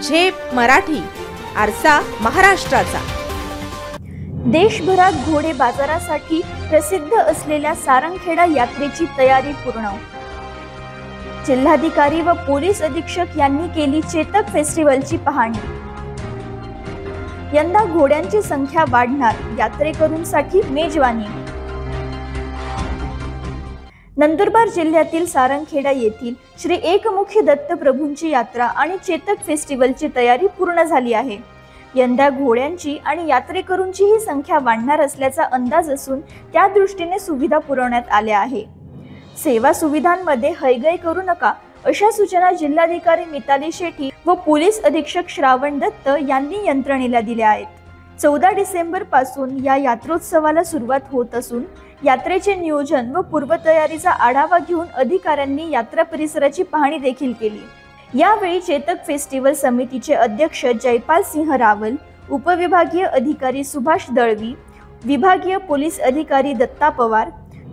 झेप मराठी, आरसा महाराष्ट्राचा। देशभरात घोडे बाजारासाठी प्रसिद्ध असलेल्या सारंगखेडा यात्रेची तयारी पूर्ण। जिल्हाधिकारी व पोलीस अधीक्षक यांनी केली चेतक फेस्टिवलची पाहणी। यंदा घोड्यांची संख्या वाढणार, यात्रेकरूंसाठी मेजवानी। नंदुरबार जिल्ह्यातील सारंगखेडा येथील श्री एकमुखी दत्त प्रभूंची यात्रा आणि चेतक फेस्टिवलची तयारी पूर्ण झाली आहे। यंदा घोड्यांची आणि यात्रेकरूंची ही संख्या वाढणार असल्याचा अंदाज असून त्या दृष्टीने सुविधा पुरवण्यात आल्या आहे। सेवा सुविधांमध्ये हयगय करू नका अशा सूचना जिल्हाधिकारी मिताली शेट्टी व पोलीस अधीक्षक श्रावण दत्त यांनी यंत्रणेला दिल्या आहेत। 14 डिसेंबर पासून या यात्रोत्सवाला सुरुवात होत असून यात्रेचे नियोजन व पूर्वतयारीचा आढावा घेऊन अधिकाऱ्यांनी यात्रा परिसराची पाहणी देखील केली। यावेळी चेतक फेस्टिवल समितीचे अध्यक्ष जयपाल सिंह रावल, उपविभागीय अधिकारी सुभाष दळवी, विभागीय पोलीस अधिकारी दत्ता पवार,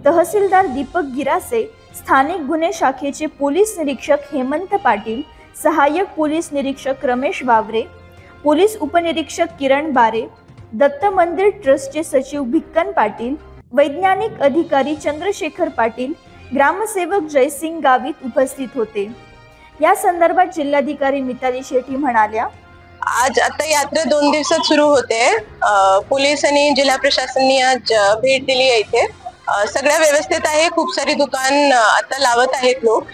तहसीलदार दीपक गिरासे, स्थानिक गुन्हे शाखेचे पोलीस निरीक्षक हेमंत पाटील, सहाय्यक पोलीस निरीक्षक रमेश वावरे, पोलीस उपनिरीक्षक किरण बारे, दत्त मंदिर ट्रस्टचे सचिव भिक्कन पाटील, वैज्ञानिक अधिकारी चंद्रशेखर पाटील, ग्रामसेवक जयसिंग गावित उपस्थित होते। या संदर्भात जिल्हाधिकारी मिताली शेट्टी म्हणाल्या, आज आता यात्रा 2 दिवसात सुरू होते। पोलीस आणि जिल्हा प्रशासनाने आज भेट दिली आहे। इथे सगळं व्यवस्थित आहे। खूप सारी दुकान आता लावत आहेत लोक।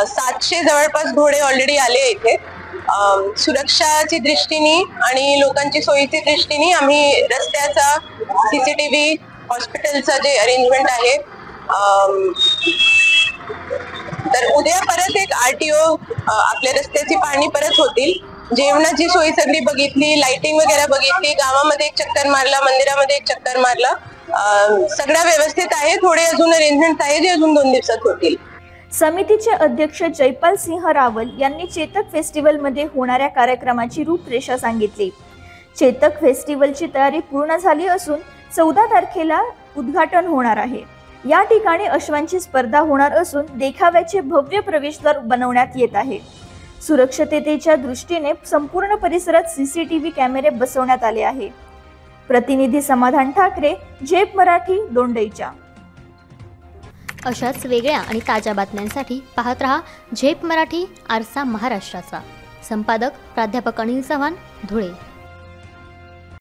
700 जवळपास घोडे ऑलरेडी आले इथे। सुरक्षाची दृष्टीने आणि लोकांची सोयीची दृष्टीने आम्ही रस्त्याचा सीसीटीव्ही, हॉस्पिटलचा जे अरेंजमेंट आहे, तर उद्या परत एक आरटीओ आपल्या रस्त्याची पाहणी परत होतील। जेवणाची सोय सगळी बघितली, लाइटिंग वगैरे बघितली, गावामध्ये एक चक्कर मारला, मंदिरामध्ये एक चक्कर मारला। सगळं व्यवस्थित आहे। थोडे अजून अरेंजमेंट आहे जे अजून 2 दिवसात होतील। समितीचे अध्यक्ष जयपाल सिंह रावल यांनी चेतक फेस्टिवल मध्ये होणाऱ्या कार्यक्रमाची रूपरेषा सांगितली। चेतक फेस्टिवलची तयारी पूर्ण झाली असून 14 तारखेला उद्घाटन होणार आहे। या ठिकाणी अश्वांची स्पर्धा होणार असून देखाव्याचे भव्य प्रवेशद्वार बनवण्यात येत आहे। सुरक्षिततेच्या दृष्टीने संपूर्ण परिसरात सीसीटीव्ही कॅमेरे बसवण्यात आले आहे। प्रतिनिधी समाधान ठाकरे, झेप मराठी, दोंडईच्या। अशाच वेगळ्या आणि ताज्या बातम्यांसाठी पाहत रहा झेप मराठी, आरसा महाराष्ट्राचा। संपादक प्राध्यापक अनिल चव्हाण, धुळे।